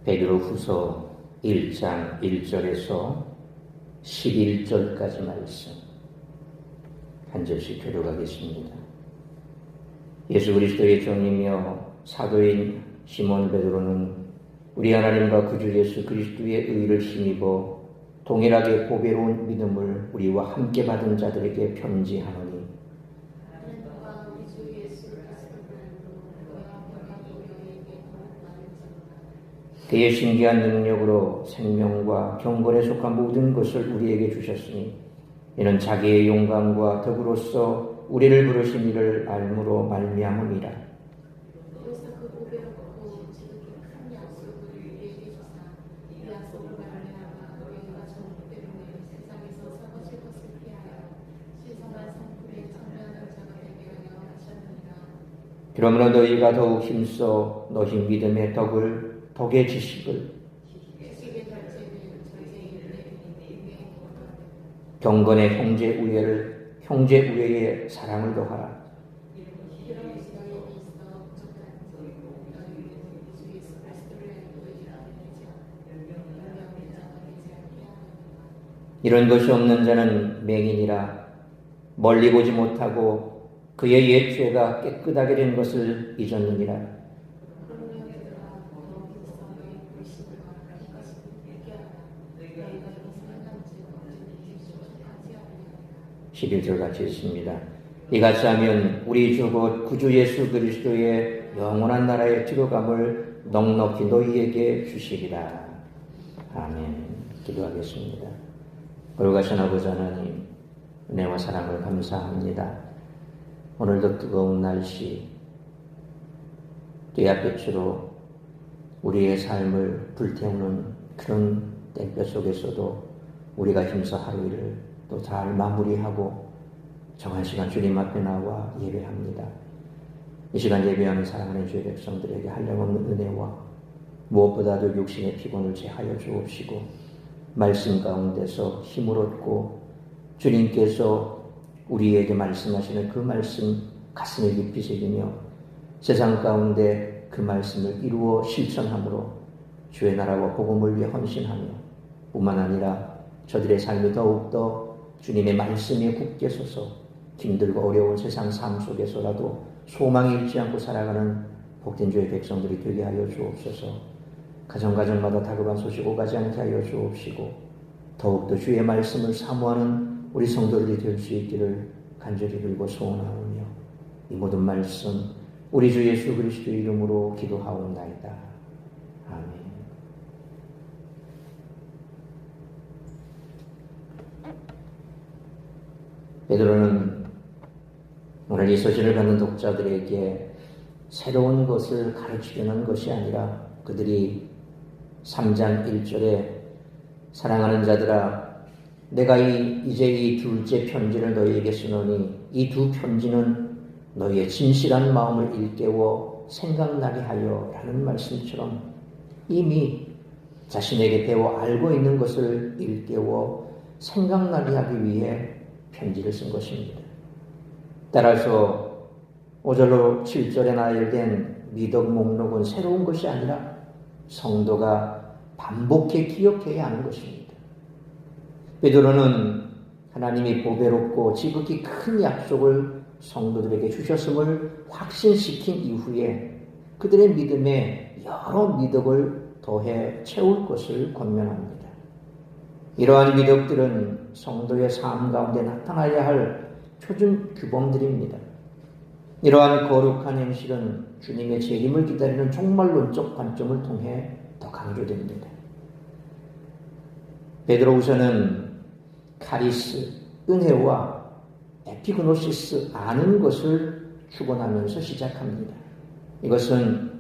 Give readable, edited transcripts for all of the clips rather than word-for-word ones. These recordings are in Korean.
베드로후서 1장 1절에서 11절까지 말씀 한 절씩 교독하겠습니다. 예수 그리스도의 종이며 사도인 시몬 베드로는 우리 하나님과 구주 예수 그리스도의 의를 힘입어 동일하게 보배로운 믿음을 우리와 함께 받은 자들에게 편지하노니 그의 신기한 능력으로 생명과 경건에 속한 모든 것을 우리에게 주셨으니 이는 자기의 영광과 덕으로서 우리를 부르신 이를 알므로 말미암음이라. 그러므로 너희가 더욱 힘써 너희 믿음의 덕의 지식을 경건의 형제 우애의 사랑을 더하라. 이런 것이 없는 자는 맹인이라 멀리 보지 못하고 그의 옛 죄가 깨끗하게 된 것을 잊었느니라. 11절 같이 읽습니다. 이같이 하면 우리 주 곧 구주 예수 그리스도의 영원한 나라에 들어감을 넉넉히 너희에게 주시리라. 아멘. 기도하겠습니다. 거룩하신 아버지 하나님, 은혜와 사랑을 감사합니다. 오늘도 뜨거운 날씨, 떼약볕으로 우리의 삶을 불태우는 그런 땡볕 속에서도 우리가 힘써 하루 일을 또 잘 마무리하고 정한 시간 주님 앞에 나와 예배합니다. 이 시간 예배하는 사랑하는 주의 백성들에게 한량없는 은혜와 무엇보다도 육신의 피곤을 제하여 주옵시고 말씀 가운데서 힘을 얻고 주님께서 우리에게 말씀하시는 그 말씀 가슴에 깊이 새기며 세상 가운데 그 말씀을 이루어 실천함으로 주의 나라와 복음을 위해 헌신하며 뿐만 아니라 저들의 삶이 더욱더 주님의 말씀에 굳게 서서 힘들고 어려운 세상 삶 속에서라도 소망이 잃지 않고 살아가는 복된 주의 백성들이 되게 하여 주옵소서. 가정마다 다급한 소식 오가지 않게 하여 주옵시고 더욱더 주의 말씀을 사모하는 우리 성도들이 될 수 있기를 간절히 빌고 소원하오며 이 모든 말씀 우리 주 예수 그리스도의 이름으로 기도하옵나이다. 아멘. 베드로는 오늘 이 소식을 받는 독자들에게 새로운 것을 가르치려는 것이 아니라 그들이 3장 1절에 사랑하는 자들아 내가 이제 이 둘째 편지를 너희에게 쓰노니 이 두 편지는 너희의 진실한 마음을 일깨워 생각나게 하여 라는 말씀처럼 이미 자신에게 배워 알고 있는 것을 일깨워 생각나게 하기 위해 편지를 쓴 것입니다. 따라서 5절로 7절에 나열된 미덕 목록은 새로운 것이 아니라 성도가 반복해 기억해야 하는 것입니다. 베드로는 하나님이 보배롭고 지극히 큰 약속을 성도들에게 주셨음을 확신시킨 이후에 그들의 믿음에 여러 미덕을 더해 채울 것을 권면합니다. 이러한 미덕들은 성도의 삶 가운데 나타나야 할 표준 규범들입니다. 이러한 거룩한 행실은 주님의 재림을 기다리는 종말론적 관점을 통해 더 강조됩니다. 베드로후서는 카리스, 은혜와 에피그노시스, 아는 것을 축원하면서 시작합니다. 이것은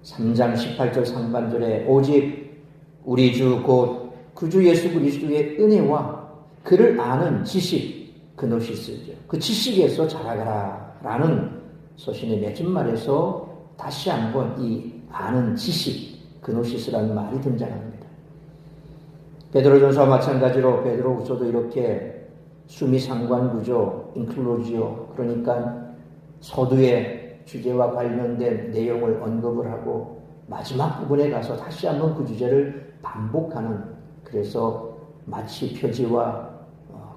3장 18절 상반절에 오직 우리 주 곧 구주 예수 그리스도의 은혜와 그를 아는 지식, 그노시스죠. 그 지식에서 자라가라 라는 서신의 맺은말에서 다시 한번 이 아는 지식, 그노시스라는 말이 등장합니다. 베드로전서와 마찬가지로 베드로후서도 이렇게 수미상관구조, 인클로지오, 그러니까 서두의 주제와 관련된 내용을 언급을 하고 마지막 부분에 가서 다시 한번 그 주제를 반복하는, 그래서 마치 표지와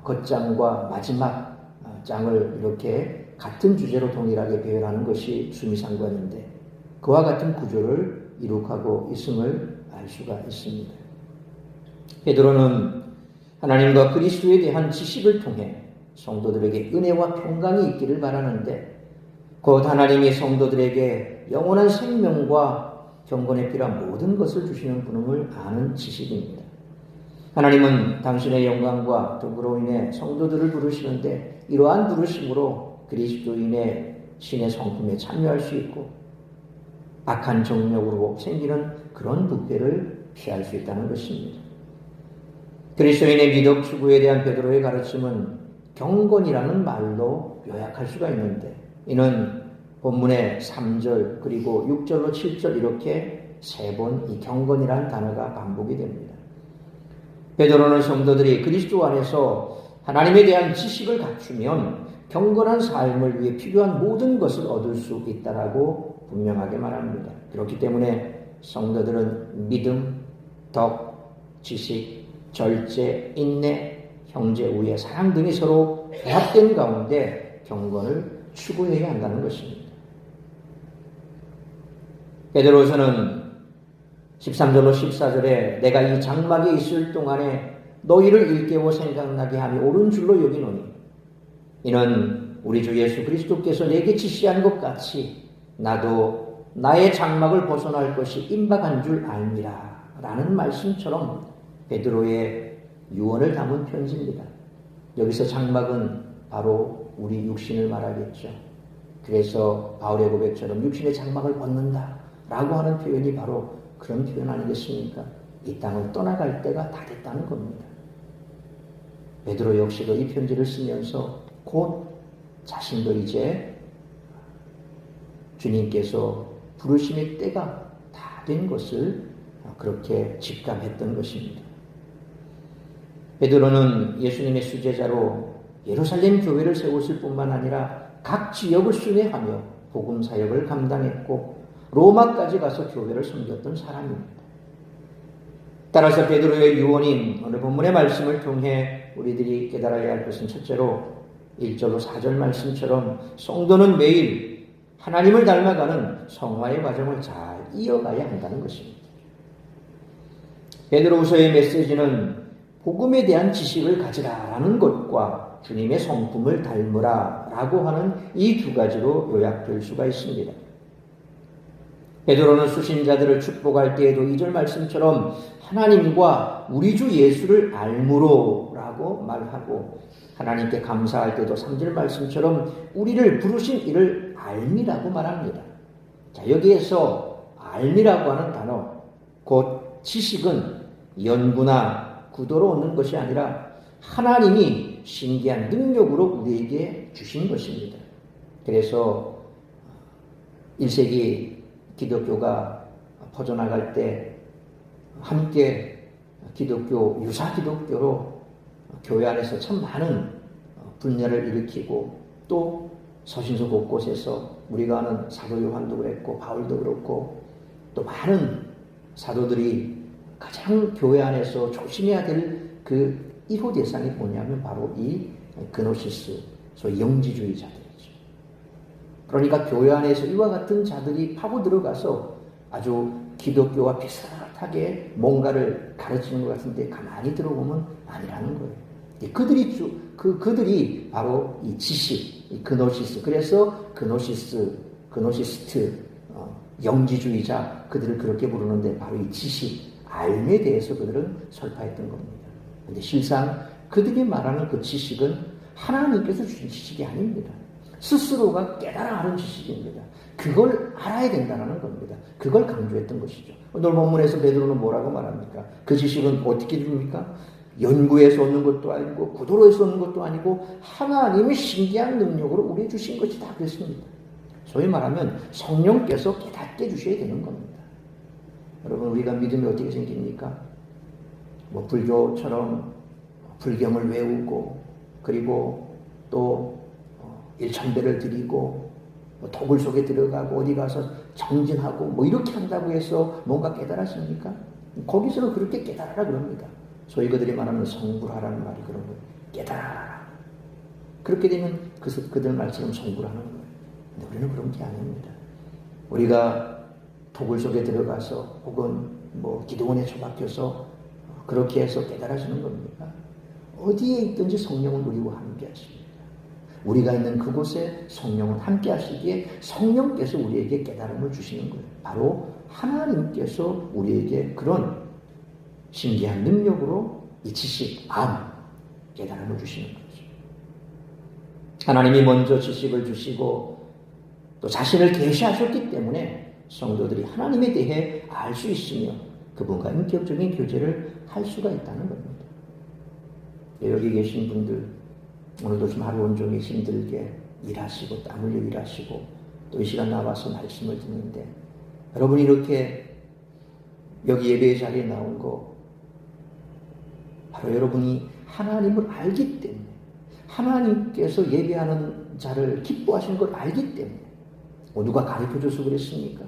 겉장과 마지막 장을 이렇게 같은 주제로 동일하게 표현하는 것이 수미상관인데, 그와 같은 구조를 이룩하고 있음을 알 수가 있습니다. 베드로는 하나님과 그리스도에 대한 지식을 통해 성도들에게 은혜와 평강이 있기를 바라는데, 곧 하나님이 성도들에게 영원한 생명과 경건에 필요한 모든 것을 주시는 분임을 아는 지식입니다. 하나님은 당신의 영광과 덕으로 인해 성도들을 부르시는데, 이러한 부르심으로 그리스도인의 신의 성품에 참여할 수 있고 악한 정력으로 생기는 그런 부패를 피할 수 있다는 것입니다. 그리스도인의 미덕 추구에 대한 베드로의 가르침은 경건이라는 말로 요약할 수가 있는데, 이는 본문의 3절 그리고 6절로 7절 이렇게 3번 이 경건이라는 단어가 반복이 됩니다. 베드로는 성도들이 그리스도 안에서 하나님에 대한 지식을 갖추면 경건한 삶을 위해 필요한 모든 것을 얻을 수 있다라고 분명하게 말합니다. 그렇기 때문에 성도들은 믿음, 덕, 지식, 절제, 인내, 형제, 우애, 사랑 등이 서로 배합된 가운데 경건을 추구해야 한다는 것입니다. 베드로서는 13절로 14절에 내가 이 장막에 있을 동안에 너희를 일깨워 생각나게 함이 옳은 줄로 여기노니, 이는 우리 주 예수 그리스도께서 내게 지시한 것 같이 나도 나의 장막을 벗어날 것이 임박한 줄 알미라 라는 말씀처럼 베드로의 유언을 담은 편지입니다. 여기서 장막은 바로 우리 육신을 말하겠죠. 그래서 바울의 고백처럼 육신의 장막을 벗는다 라고 하는 표현이 바로 그런 표현 아니겠습니까? 이 땅을 떠나갈 때가 다 됐다는 겁니다. 베드로 역시도 이 편지를 쓰면서 곧 자신도 이제 주님께서 부르심의 때가 다 된 것을 그렇게 직감했던 것입니다. 베드로는 예수님의 수제자로 예루살렘 교회를 세웠을 뿐만 아니라 각 지역을 순회하며 복음 사역을 감당했고 로마까지 가서 교회를 섬겼던 사람입니다. 따라서 베드로의 유언인 오늘 본문의 말씀을 통해 우리들이 깨달아야 할 것은, 첫째로 1절로 4절 말씀처럼 성도는 매일 하나님을 닮아가는 성화의 과정을 잘 이어가야 한다는 것입니다. 베드로후서의 메시지는 복음에 대한 지식을 가지라라는 것과 주님의 성품을 닮으라라고 하는 이 두 가지로 요약될 수가 있습니다. 베드로는 수신자들을 축복할 때에도 2절 말씀처럼 하나님과 우리 주 예수를 알므로라고 말하고, 하나님께 감사할 때도 3절 말씀처럼 우리를 부르신 이를 알미라고 말합니다. 자, 여기에서 알미라고 하는 단어, 곧 지식은 연구나 구도로 얻는 것이 아니라 하나님이 신기한 능력으로 우리에게 주신 것입니다. 그래서 1세기 기독교가 퍼져나갈 때 함께 기독교, 유사 기독교로 교회 안에서 참 많은 분열을 일으키고, 또 서신서 곳곳에서 우리가 아는 사도 요한도 그랬고 바울도 그렇고 또 많은 사도들이 가장 교회 안에서 조심해야 될 그 1호 대상이 뭐냐면 바로 이 그노시스, 소위 영지주의자들이죠. 그러니까 교회 안에서 이와 같은 자들이 파고 들어가서 아주 기독교와 비슷하게 뭔가를 가르치는 것 같은데 가만히 들어보면 아니라는 거예요. 그들이 바로 이 지식, 이 그노시스, 그래서 그노시스트, 영지주의자, 그들을 그렇게 부르는데 바로 이 지식, 알에 대해서 그들은 설파했던 겁니다. 그런데 실상 그들이 말하는 그 지식은 하나님께서 주신 지식이 아닙니다. 스스로가 깨달아 아는 지식입니다. 그걸 알아야 된다는 겁니다. 그걸 강조했던 것이죠. 오늘 본문에서 베드로는 뭐라고 말합니까? 그 지식은 어떻게 줍니까? 연구에서 얻는 것도 아니고 구도로에서 얻는 것도 아니고 하나님의 신기한 능력으로 우리에게 주신 것이다 그랬습니다. 소위 말하면 성령께서 깨닫게 주셔야 되는 겁니다. 여러분, 우리가 믿음이 어떻게 생깁니까? 불교처럼 불경을 외우고, 그리고 또 일천배를 드리고, 독을 속에 들어가고, 어디 가서 정진하고 뭐 이렇게 한다고 해서 뭔가 깨달았습니까? 거기서는 그렇게 깨달아라 그럽니다. 소위 그들이 말하는 성불하라는 말이 그런 거예요. 깨달아라. 그렇게 되면 그들 말처럼 성불하는 거예요. 근데 우리는 그런 게 아닙니다. 우리가 도굴 속에 들어가서 혹은 뭐 기도원에 처박혀서 그렇게 해서 깨달아지는 겁니까? 어디에 있든지 성령은 우리와 함께 하십니다. 우리가 있는 그곳에 성령은 함께 하시기에 성령께서 우리에게 깨달음을 주시는 거예요. 바로 하나님께서 우리에게 그런 신기한 능력으로 이 지식, 깨달음을 주시는 거죠. 하나님이 먼저 지식을 주시고 또 자신을 계시하셨기 때문에 성도들이 하나님에 대해 알 수 있으며 그분과 인격적인 교제를 할 수가 있다는 겁니다. 여기 계신 분들 오늘도 좀 하루 온종일 힘들게 일하시고 땀 흘려 일하시고 또 이 시간 나와서 말씀을 듣는데 여러분이 이렇게 여기 예배의 자리에 나온 거 바로 여러분이 하나님을 알기 때문에 하나님께서 예배하는 자를 기뻐하시는 걸 알기 때문에 누가 가르쳐줘서 그랬습니까?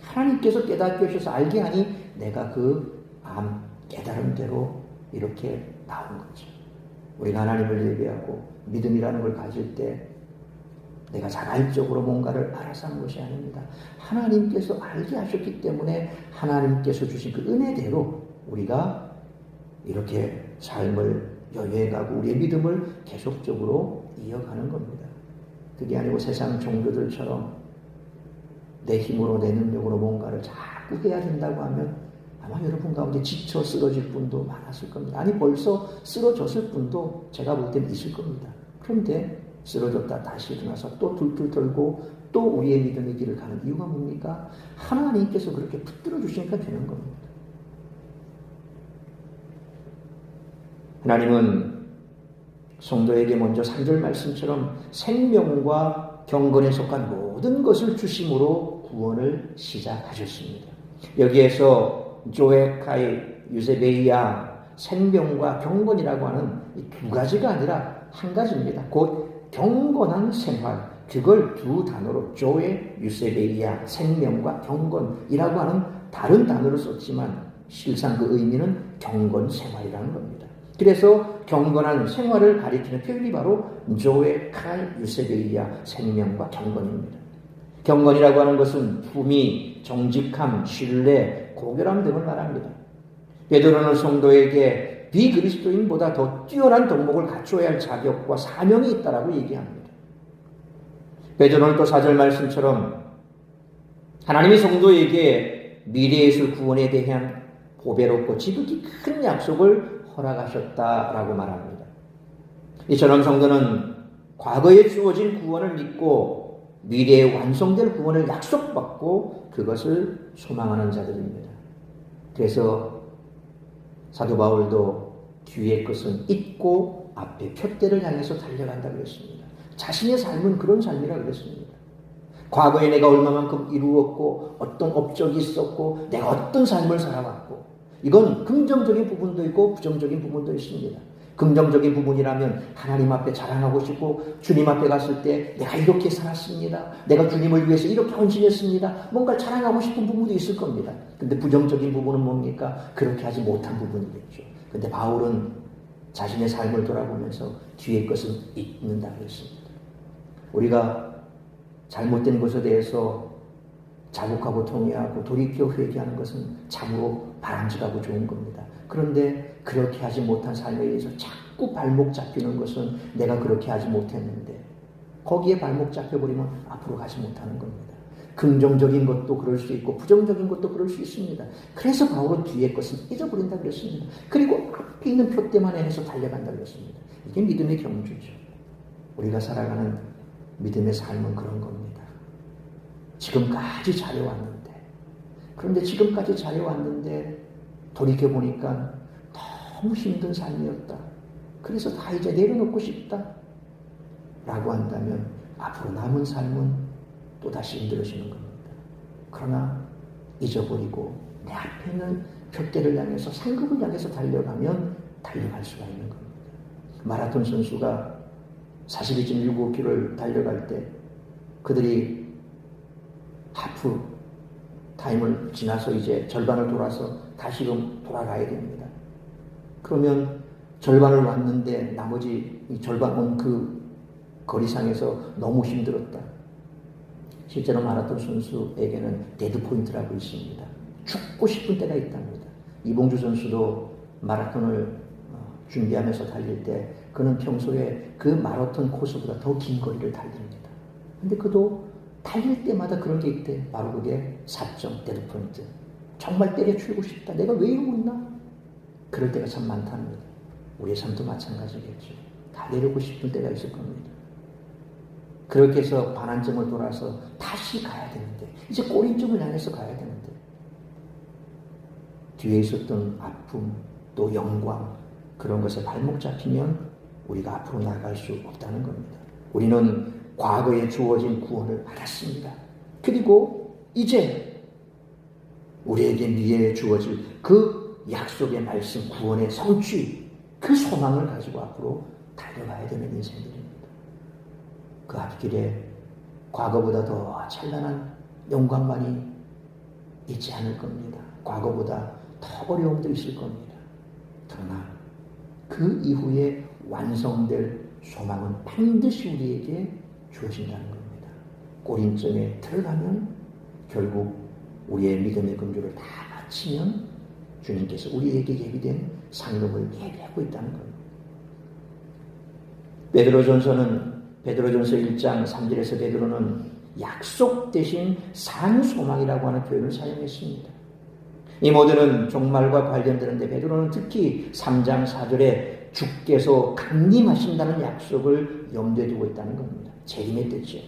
하나님께서 깨닫게 하셔서 알게 하니 내가 그 깨달음대로 이렇게 나온 거죠. 우리가 하나님을 예배하고 믿음이라는 걸 가질 때 내가 자발적으로 뭔가를 알아서 하는 것이 아닙니다. 하나님께서 알게 하셨기 때문에 하나님께서 주신 그 은혜대로 우리가 이렇게 삶을 여행하고 우리의 믿음을 계속적으로 이어가는 겁니다. 그게 아니고 세상 종교들처럼 내 힘으로 내 능력으로 뭔가를 자꾸 해야 된다고 하면 아마 여러분 가운데 지쳐 쓰러질 분도 많았을 겁니다. 아니 벌써 쓰러졌을 분도 제가 볼 때는 있을 겁니다. 그런데 쓰러졌다 다시 일어나서 또 툴툴 털고 또 우리의 믿음의 길을 가는 이유가 뭡니까? 하나님께서 그렇게 붙들어 주시니까 되는 겁니다. 하나님은 성도에게 먼저 3절 말씀처럼 생명과 경건에 속한 모든 것을 주심으로 구원을 시작하셨습니다. 여기에서 조에카이 유세베이야 생명과 경건이라고 하는 이 두 가지가 아니라 한 가지입니다. 곧 경건한 생활, 그걸 두 단어로 조에 유세베이야 생명과 경건이라고 하는 다른 단어를 썼지만 실상 그 의미는 경건 생활이라는 겁니다. 그래서 경건한 생활을 가리키는 표현이 바로 조에카이 유세베이야 생명과 경건입니다. 경건이라고 하는 것은 품위, 정직함, 신뢰, 고결함 등을 말합니다. 베드로는 성도에게 비그리스도인보다 더 뛰어난 덕목을 갖추어야 할 자격과 사명이 있다라고 얘기합니다. 베드로는 또 4절 말씀처럼 하나님이 성도에게 미래에 있을 구원에 대한 보배롭고 지극히 큰 약속을 허락하셨다라고 말합니다. 이처럼 성도는 과거에 주어진 구원을 믿고 미래에 완성될 구원을 약속받고 그것을 소망하는 자들입니다. 그래서 사도 바울도 뒤의 것은 잊고 앞에 표대를 향해서 달려간다고 했습니다. 자신의 삶은 그런 삶이라고 그랬습니다. 과거에 내가 얼마만큼 이루었고 어떤 업적이 있었고 내가 어떤 삶을 살아왔고 이건 긍정적인 부분도 있고 부정적인 부분도 있습니다. 긍정적인 부분이라면 하나님 앞에 자랑하고 싶고 주님 앞에 갔을 때 내가 이렇게 살았습니다. 내가 주님을 위해서 이렇게 헌신했습니다. 뭔가 자랑하고 싶은 부분도 있을 겁니다. 근데 부정적인 부분은 뭡니까? 그렇게 하지 못한 부분이겠죠. 근데 바울은 자신의 삶을 돌아보면서 뒤의 것은 잊는다고 했습니다. 우리가 잘못된 것에 대해서 자복하고 통회하고 돌이켜 회개하는 것은 참으로 바람직하고 좋은 겁니다. 그런데 그렇게 하지 못한 삶에 의해서 자꾸 발목 잡히는 것은 내가 그렇게 하지 못했는데 거기에 발목 잡혀버리면 앞으로 가지 못하는 겁니다. 긍정적인 것도 그럴 수 있고 부정적인 것도 그럴 수 있습니다. 그래서 바울은 뒤의 것은 잊어버린다고 그랬습니다. 그리고 앞에 있는 표대만 해서 달려간다고 그랬습니다. 이게 믿음의 경주죠. 우리가 살아가는 믿음의 삶은 그런 겁니다. 지금까지 잘해왔는데 그런데 지금까지 잘해왔는데 돌이켜보니까 너무 힘든 삶이었다. 그래서 다 이제 내려놓고 싶다. 라고 한다면 앞으로 남은 삶은 또다시 힘들어지는 겁니다. 그러나 잊어버리고 내 앞에 있는 푯대를 향해서 상급을 향해서 달려가면 달려갈 수가 있는 겁니다. 마라톤 선수가 42.195km를 달려갈 때 그들이 하프 타임을 지나서 이제 절반을 돌아서 다시금 돌아가야 됩니다. 그러면 절반을 왔는데 나머지 절반 온 그 거리상에서 너무 힘들었다. 실제로 마라톤 선수에게는 데드 포인트라고 있습니다. 죽고 싶은 때가 있답니다. 이봉주 선수도 마라톤을 준비하면서 달릴 때 그는 평소에 그 마라톤 코스보다 더 긴 거리를 달립니다. 근데 그도 달릴 때마다 그런 게 있대. 바로 그게 사점, 데드 포인트. 정말 때려치우고 싶다. 내가 왜 이러고 있나? 그럴 때가 참 많답니다. 우리의 삶도 마찬가지겠죠. 다 내려오고 싶을 때가 있을 겁니다. 그렇게 해서 반환점을 돌아서 다시 가야 되는데, 이제 꼬리점을 향해서 가야 되는데, 뒤에 있었던 아픔, 또 영광, 그런 것에 발목 잡히면 우리가 앞으로 나아갈 수 없다는 겁니다. 우리는 과거에 주어진 구원을 받았습니다. 그리고 이제 우리에게 미래에 주어질 그 약속의 말씀, 구원의 성취, 그 소망을 가지고 앞으로 달려가야 되는 인생들입니다. 그 앞길에 과거보다 더 찬란한 영광만이 있지 않을 겁니다. 과거보다 더 어려움도 있을 겁니다. 그러나 그 이후에 완성될 소망은 반드시 우리에게 주어진다는 겁니다. 꼬린점에 들어가면 결국 우리의 믿음의 금주를 다 마치면 주님께서 우리에게 예비된 상급을 예비하고 있다는 겁니다. 베드로전서 1장 3절에서 베드로는 약속 대신 산 소망이라고 하는 표현을 사용했습니다. 이 모두는 종말과 관련되는데 베드로는 특히 3장 4절에 주께서 강림하신다는 약속을 염두에 두고 있다는 겁니다. 재림의 뜻이죠.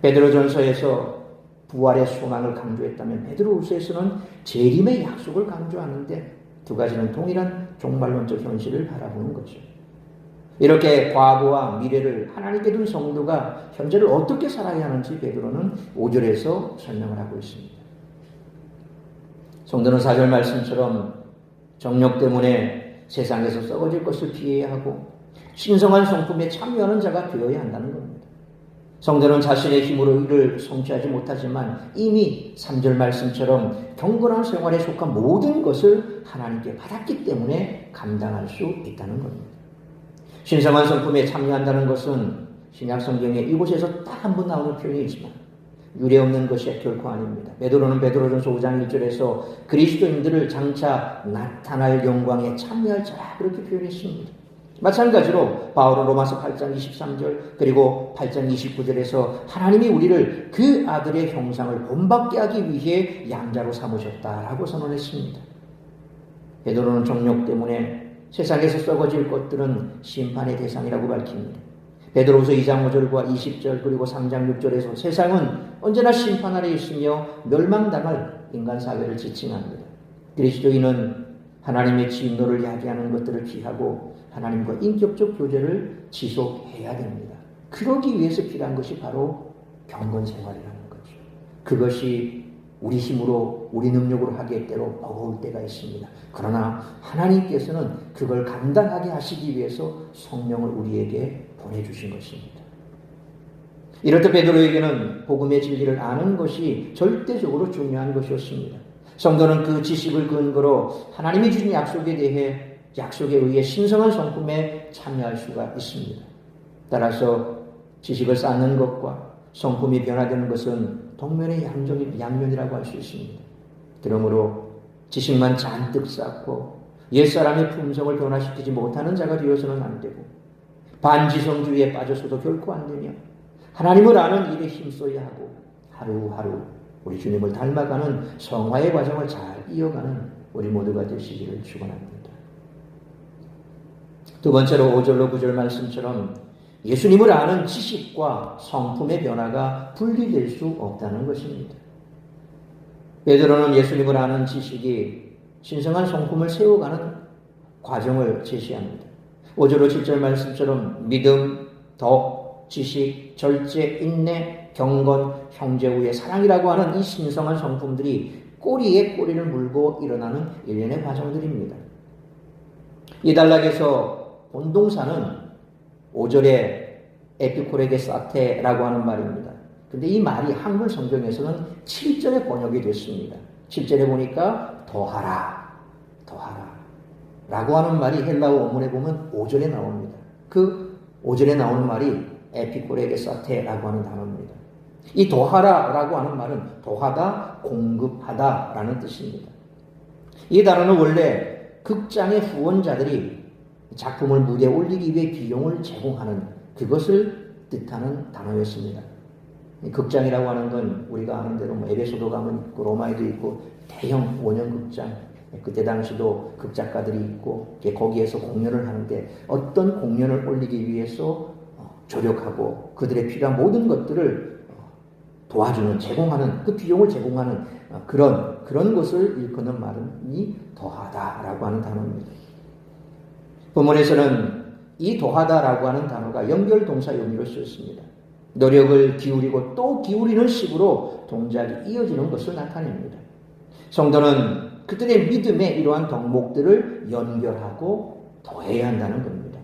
베드로전서에서 부활의 소망을 강조했다면 베드로후서에서는 재림의 약속을 강조하는데 두 가지는 동일한 종말론적 현실을 바라보는 거죠. 이렇게 과거와 미래를 하나님께 둔 성도가 현재를 어떻게 살아야 하는지 베드로는 5절에서 설명을 하고 있습니다. 성도는 4절 말씀처럼 정욕 때문에 세상에서 썩어질 것을 피해야 하고 신성한 성품에 참여하는 자가 되어야 한다는 겁니다. 성도는 자신의 힘으로 이를 성취하지 못하지만 이미 3절 말씀처럼 경건한 생활에 속한 모든 것을 하나님께 받았기 때문에 감당할 수 있다는 겁니다. 신성한 성품에 참여한다는 것은 신약 성경에 이곳에서 딱 한 번 나오는 표현이지만 유례 없는 것이 결코 아닙니다. 베드로는 베드로전서 5장 1절에서 그리스도인들을 장차 나타날 영광에 참여할 자라 그렇게 표현했습니다. 마찬가지로 바울은 로마서 8장 23절 그리고 8장 29절에서 하나님이 우리를 그 아들의 형상을 본받게 하기 위해 양자로 삼으셨다라고 선언했습니다. 베드로는 정욕 때문에 세상에서 썩어질 것들은 심판의 대상이라고 밝힙니다. 베드로후서 2장 5절과 20절 그리고 3장 6절에서 세상은 언제나 심판 아래 있으며 멸망당할 인간 사회를 지칭합니다. 그리스도인은 하나님의 진노를 야기하는 것들을 피하고 하나님과 인격적 교제를 지속해야 됩니다. 그러기 위해서 필요한 것이 바로 경건 생활이라는 거죠. 그것이 우리 힘으로 우리 능력으로 하기에 때로 버거울 때가 있습니다. 그러나 하나님께서는 그걸 감당하게 하시기 위해서 성령을 우리에게 보내주신 것입니다. 이럴 때 베드로에게는 복음의 진리를 아는 것이 절대적으로 중요한 것이었습니다. 성도는 그 지식을 근거로 하나님이 주신 약속에 대해 약속에 의해 신성한 성품에 참여할 수가 있습니다. 따라서 지식을 쌓는 것과 성품이 변화되는 것은 동면의 양면이라고 할 수 있습니다. 그러므로 지식만 잔뜩 쌓고 옛사람의 품성을 변화시키지 못하는 자가 되어서는 안 되고 반지성주의에 빠져서도 결코 안 되며 하나님을 아는 일에 힘써야 하고 하루하루 우리 주님을 닮아가는 성화의 과정을 잘 이어가는 우리 모두가 되시기를 축원합니다. 두 번째로 5절로 9절 말씀처럼 예수님을 아는 지식과 성품의 변화가 분리될 수 없다는 것입니다. 베드로는 예수님을 아는 지식이 신성한 성품을 세워가는 과정을 제시합니다. 5절로 7절 말씀처럼 믿음, 덕, 지식, 절제, 인내, 경건, 형제 후의 사랑이라고 하는 이 신성한 성품들이 꼬리에 꼬리를 물고 일어나는 일련의 과정들입니다. 이 단락에서 본동사는 5절에 에피코레게 사테라고 하는 말입니다. 근데 이 말이 한글 성경에서는 7절에 번역이 됐습니다. 7절에 보니까 더하라, 더하라 라고 하는 말이 헬라어 원문에 보면 5절에 나옵니다. 그 5절에 나오는 말이 에피코레게 사테라고 하는 단어입니다. 이 더하라 라고 하는 말은 더하다, 공급하다 라는 뜻입니다. 이 단어는 원래 극장의 후원자들이 작품을 무대에 올리기 위해 비용을 제공하는 그것을 뜻하는 단어였습니다. 극장이라고 하는 건 우리가 아는 대로 에베소도 가면 있고 로마에도 있고 대형 원형 극장, 그때 당시도 극작가들이 있고 거기에서 공연을 하는데 어떤 공연을 올리기 위해서 조력하고 그들의 필요한 모든 것들을 도와주는, 제공하는, 그 비용을 제공하는 그런 것을 일컫는 말이 더하다라고 하는 단어입니다. 본문에서는 이 더하다라고 하는 단어가 연결동사 용의로 쓰였습니다. 노력을 기울이고 또 기울이는 식으로 동작이 이어지는 것을 나타냅니다. 성도는 그들의 믿음의 이러한 덕목들을 연결하고 더해야 한다는 겁니다.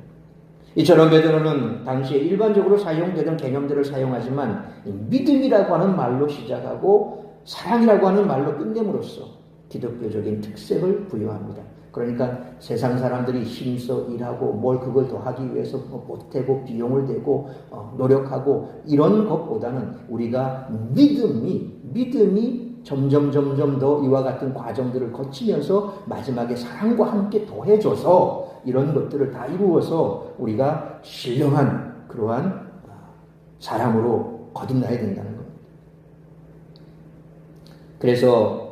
이처럼 베드로는 당시에 일반적으로 사용되던 개념들을 사용하지만 믿음이라고 하는 말로 시작하고 사랑이라고 하는 말로 끝냄으로써 기독교적인 특색을 부여합니다. 그러니까 세상 사람들이 힘써 일하고 뭘 그걸 더 하기 위해서 보태고 비용을 대고 노력하고 이런 것보다는 우리가 믿음이 점점 더 이와 같은 과정들을 거치면서 마지막에 사랑과 함께 더해져서 이런 것들을 다 이루어서 우리가 신령한 그러한 사람으로 거듭나야 된다는 겁니다. 그래서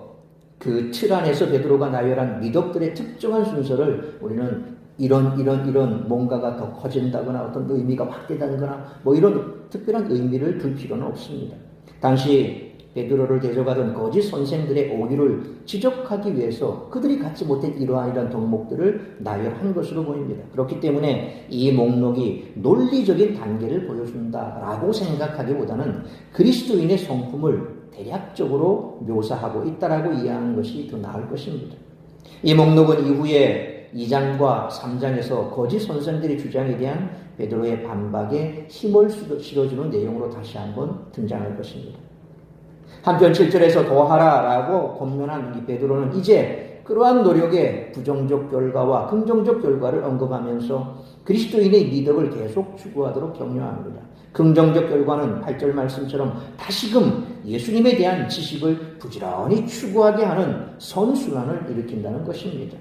그 틀 안에서 베드로가 나열한 미덕들의 특정한 순서를 우리는 이런 뭔가가 더 커진다거나 어떤 의미가 확대된다거나 이런 특별한 의미를 둘 필요는 없습니다. 당시 베드로를 대적하던 거짓 선생들의 오류를 지적하기 위해서 그들이 갖지 못한 이러한 덕목들을 나열한 것으로 보입니다. 그렇기 때문에 이 목록이 논리적인 단계를 보여준다라고 생각하기보다는 그리스도인의 성품을 대략적으로 묘사하고 있다라고 이해하는 것이 더 나을 것입니다. 이 목록은 이후에 2장과 3장에서 거짓 선생들의 주장에 대한 베드로의 반박에 힘을 실어주는 내용으로 다시 한번 등장할 것입니다. 한편 7절에서 더하라라고 권면한 이 베드로는 이제 그러한 노력의 부정적 결과와 긍정적 결과를 언급하면서 그리스도인의 미덕을 계속 추구하도록 격려합니다. 긍정적 결과는 8절 말씀처럼 다시금 예수님에 대한 지식을 부지런히 추구하게 하는 선순환을 일으킨다는 것입니다.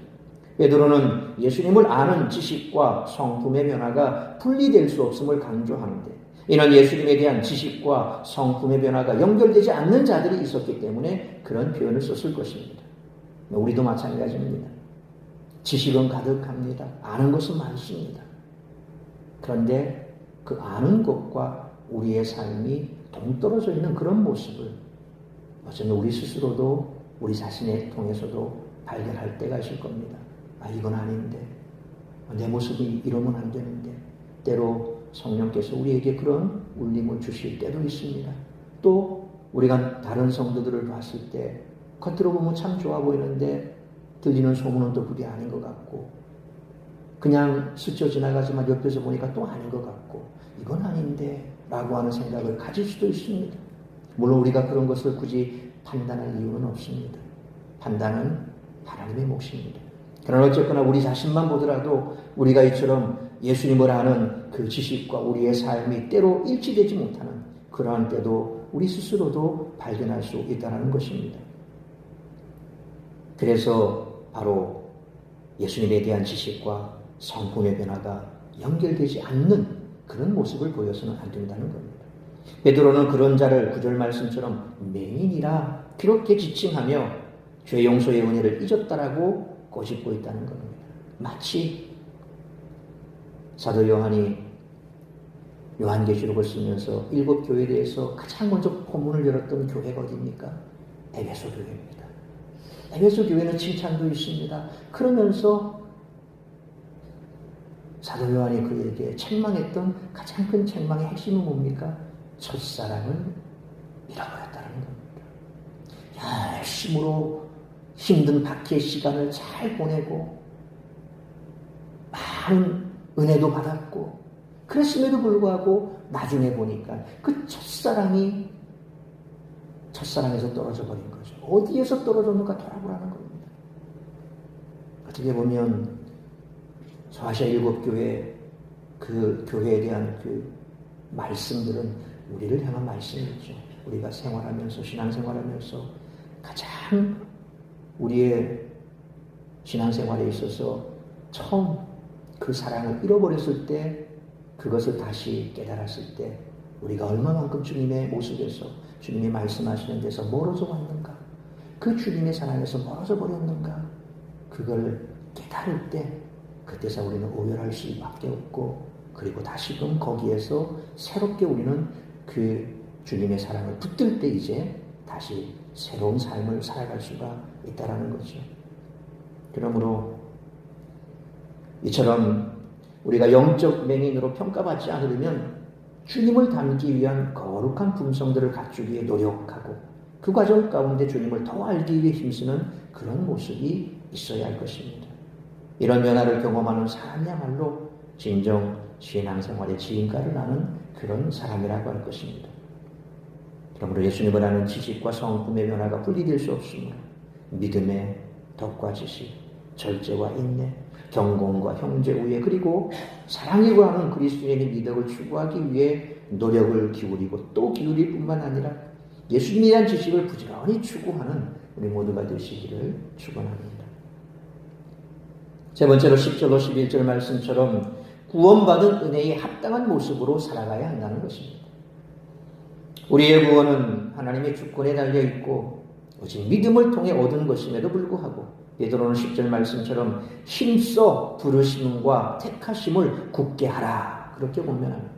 베드로는 예수님을 아는 지식과 성품의 변화가 분리될 수 없음을 강조하는데 이는 예수님에 대한 지식과 성품의 변화가 연결되지 않는 자들이 있었기 때문에 그런 표현을 썼을 것입니다. 우리도 마찬가지입니다. 지식은 가득합니다. 아는 것은 많습니다. 그런데 그 아는 것과 우리의 삶이 동떨어져 있는 그런 모습을 어쩌면 우리 스스로도 우리 자신을 통해서도 발견할 때가 있을 겁니다. 이건 아닌데, 내 모습이 이러면 안 되는데, 때로 성령께서 우리에게 그런 울림을 주실 때도 있습니다. 또 우리가 다른 성도들을 봤을 때 겉으로 보면 참 좋아 보이는데 들리는 소문은 또 그게 아닌 것 같고 그냥 스쳐 지나가지만 옆에서 보니까 또 아닌 것 같고 이건 아닌데 라고 하는 생각을 가질 수도 있습니다. 물론 우리가 그런 것을 굳이 판단할 이유는 없습니다. 판단은 하나님의 몫입니다. 그러나 어쨌거나 우리 자신만 보더라도 우리가 이처럼 예수님을 아는 그 지식과 우리의 삶이 때로 일치되지 못하는 그러한 때도 우리 스스로도 발견할 수 있다는 것입니다. 그래서 바로 예수님에 대한 지식과 성품의 변화가 연결되지 않는 그런 모습을 보여서는 안 된다는 겁니다. 베드로는 그런 자를 9절 말씀처럼 맹인이라 그렇게 지칭하며 죄 용서의 은혜를 잊었다라고 꼬집고 있다는 겁니다. 마치 사도 요한이 요한계시록을 쓰면서 7 교회에 대해서 가장 먼저 포문을 열었던 교회가 어디입니까? 에베소 교회입니다. 에베소 교회는 칭찬도 있습니다. 그러면서 사도 요한이 그에게 책망했던 가장 큰 책망의 핵심은 뭡니까? 첫사랑을 잃어버렸다는 겁니다. 열심으로 힘든 박해의 시간을 잘 보내고 많은 은혜도 받았고 그랬음에도 불구하고 나중에 보니까 그 첫사랑이 첫사랑에서 떨어져 버린 거죠. 어디에서 떨어졌는가 돌아보라는 겁니다. 어떻게 보면 소아시아 일곱 교회 그 교회에 대한 그 말씀들은 우리를 향한 말씀이죠. 우리가 생활하면서 신앙생활하면서 가장 우리의 신앙생활에 있어서 처음 그 사랑을 잃어버렸을 때 그것을 다시 깨달았을 때 우리가 얼마만큼 주님의 모습에서 주님이 말씀하시는 데서 멀어져 왔는가, 그 주님의 사랑에서 멀어져 버렸는가, 그걸 깨달을 때 그때서 우리는 오열할 수밖에 없고, 그리고 다시금 거기에서 새롭게 우리는 그 주님의 사랑을 붙들 때 이제 다시 새로운 삶을 살아갈 수가 있다라는 거죠. 그러므로 이처럼 우리가 영적 맹인으로 평가받지 않으려면 주님을 닮기 위한 거룩한 품성들을 갖추기 위해 노력하고 그 과정 가운데 주님을 더 알기 위해 힘쓰는 그런 모습이 있어야 할 것입니다. 이런 변화를 경험하는 사람이야말로 진정 신앙생활의 지인가를 아는 그런 사람이라고 할 것입니다. 그러므로 예수님을 아는 지식과 성품의 변화가 분리될 수 없으므로 믿음의 덕과 지식, 절제와 인내, 경공과 형제 우애, 그리고 사랑이고 하는 그리스도인의 미덕을 추구하기 위해 노력을 기울이고 또 기울일 뿐만 아니라 예수님에 대한 지식을 부지런히 추구하는 우리 모두가 되시기를 축원합니다. 세 번째로 10절로 11절 말씀처럼 구원받은 은혜에 합당한 모습으로 살아가야 한다는 것입니다. 우리의 구원은 하나님의 주권에 달려있고 오직 믿음을 통해 얻은 것임에도 불구하고 베드로는 10절 말씀처럼 힘써 부르심과 택하심을 굳게 하라, 그렇게 권면합니다.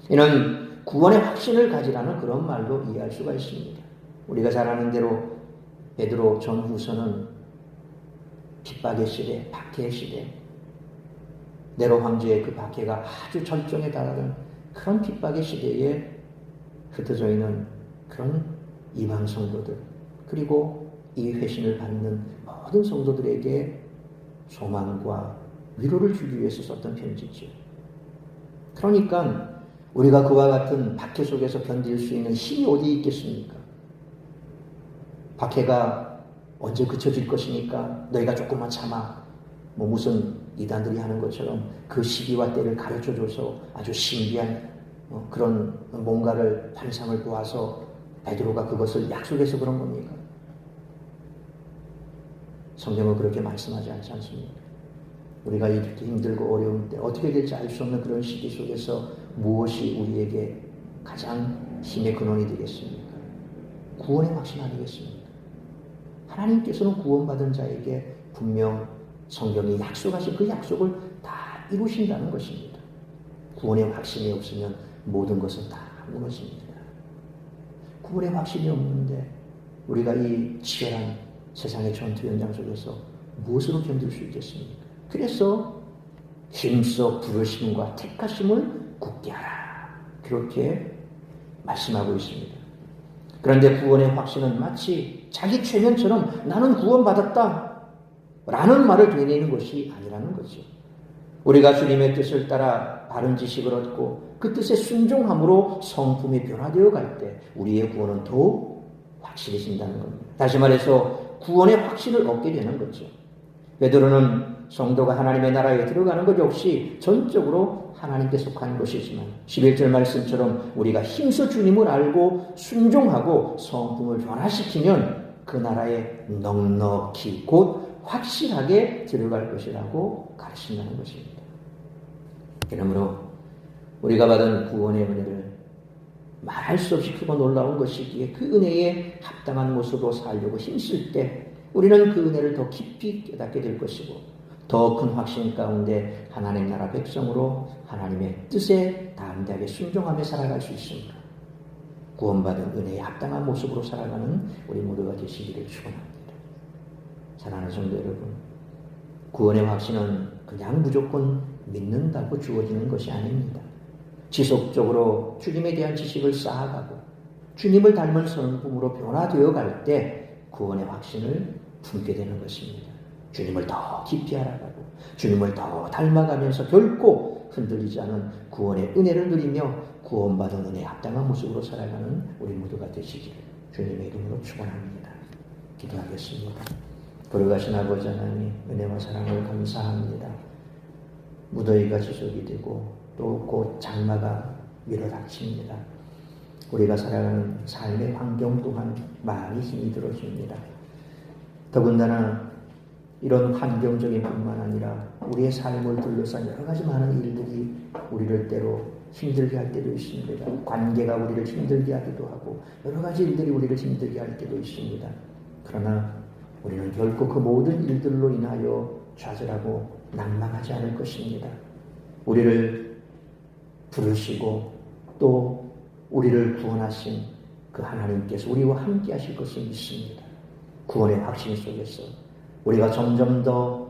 이는 구원의 확신을 가지라는 그런 말로 이해할 수가 있습니다. 우리가 잘 아는 대로 베드로 전후서는 핍박의 시대, 박해의 시대, 네로 황제의 그 박해가 아주 절정에 달하는 그런 핍박의 시대에 흩어져 있는 그런 이방 성도들, 그리고 이 회신을 받는 모든 성도들에게 소망과 위로를 주기 위해서 썼던 편지죠. 그러니까 우리가 그와 같은 박해 속에서 견딜 수 있는 힘이 어디 있겠습니까? 박해가 언제 그쳐질 것이니까 너희가 조금만 참아, 뭐 무슨 이단들이 하는 것처럼 그 시기와 때를 가르쳐줘서 아주 신비한 그런 뭔가를 환상을 보아서 베드로가 그것을 약속해서 그런 겁니까? 성경은 그렇게 말씀하지 않지 않습니까? 우리가 이렇게 힘들고 어려운 때 어떻게 될지 알 수 없는 그런 시기 속에서 무엇이 우리에게 가장 힘의 근원이 되겠습니까? 구원의 확신 아니겠습니까? 하나님께서는 구원받은 자에게 분명 성경이 약속하신 그 약속을 다 이루신다는 것입니다. 구원의 확신이 없으면 모든 것은 다 무너집니다. 구원의 확신이 없는데 우리가 이 치열한 세상의 전투 현장 속에서 무엇으로 견딜 수 있겠습니까? 그래서 힘써 부르심과 택하심을 굳게 하라, 그렇게 말씀하고 있습니다. 그런데 구원의 확신은 마치 자기 최면처럼 나는 구원받았다 라는 말을 되뇌이는 것이 아니라는 거죠. 우리가 주님의 뜻을 따라 바른 지식을 얻고 그 뜻에 순종함으로 성품이 변화되어 갈 때 우리의 구원은 더욱 확실해진다는 겁니다. 다시 말해서 구원의 확신을 얻게 되는 거죠. 베드로는 성도가 하나님의 나라에 들어가는 것 역시 전적으로 하나님께 속한 것이지만 11절 말씀처럼 우리가 힘써 주님을 알고 순종하고 성품을 변화시키면 그 나라에 넉넉히 곧 확실하게 들어갈 것이라고 가르친다는 것입니다. 그러므로 우리가 받은 구원의 은혜를 말할 수 없이 크고 놀라운 것이기에 그 은혜에 합당한 모습으로 살려고 힘쓸 때 우리는 그 은혜를 더 깊이 깨닫게 될 것이고 더 큰 확신 가운데 하나님 나라 백성으로 하나님의 뜻에 담대하게 순종하며 살아갈 수 있습니다. 구원받은 은혜에 합당한 모습으로 살아가는 우리 모두가 되시기를 축원합니다. 사랑하는 성도 여러분, 구원의 확신은 그냥 무조건 믿는다고 주어지는 것이 아닙니다. 지속적으로 주님에 대한 지식을 쌓아가고 주님을 닮은 성품으로 변화되어 갈 때 구원의 확신을 품게 되는 것입니다. 주님을 더 깊이 알아가고 주님을 더 닮아가면서 결코 흔들리지 않은 구원의 은혜를 누리며 구원받은 은혜에 합당한 모습으로 살아가는 우리 모두가 되시기를 주님의 이름으로 축원합니다. 기도하겠습니다. 걸어가신 아버지 하나님 은혜와 사랑을 감사합니다. 무더위가 지속이 되고 또 곧 장마가 밀어닥칩니다. 우리가 살아가는 삶의 환경 또한 많이 힘이 들어집니다. 더군다나 이런 환경적인 뿐만 아니라 우리의 삶을 둘러싼 여러 가지 많은 일들이 우리를 때로 힘들게 할 때도 있습니다. 관계가 우리를 힘들게 하기도 하고 여러 가지 일들이 우리를 힘들게 할 때도 있습니다. 그러나 우리는 결코 그 모든 일들로 인하여 좌절하고 난망하지 않을 것입니다. 우리를 부르시고 또 우리를 구원하신 그 하나님께서 우리와 함께 하실 것을 믿습니다. 구원의 확신 속에서 우리가 점점 더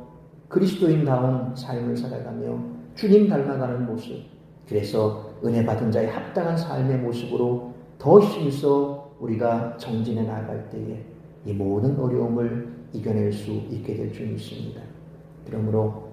그리스도인다운 삶을 살아가며 주님 닮아가는 모습, 그래서 은혜 받은 자의 합당한 삶의 모습으로 더 힘써 우리가 정진해 나아갈 때에 이 모든 어려움을 이겨낼 수 있게 될 줄 믿습니다. 그러므로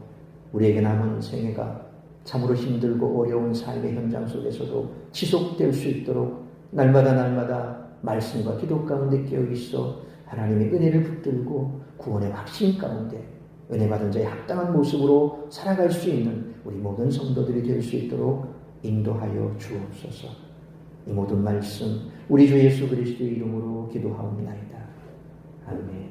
우리에게 남은 생애가 참으로 힘들고 어려운 삶의 현장 속에서도 지속될 수 있도록 날마다 말씀과 기도 가운데 깨어 있어 하나님의 은혜를 붙들고 구원의 확신 가운데 은혜 받은 자의 합당한 모습으로 살아갈 수 있는 우리 모든 성도들이 될 수 있도록 인도하여 주옵소서. 이 모든 말씀 우리 주 예수 그리스도의 이름으로 기도하옵나이다. 아멘.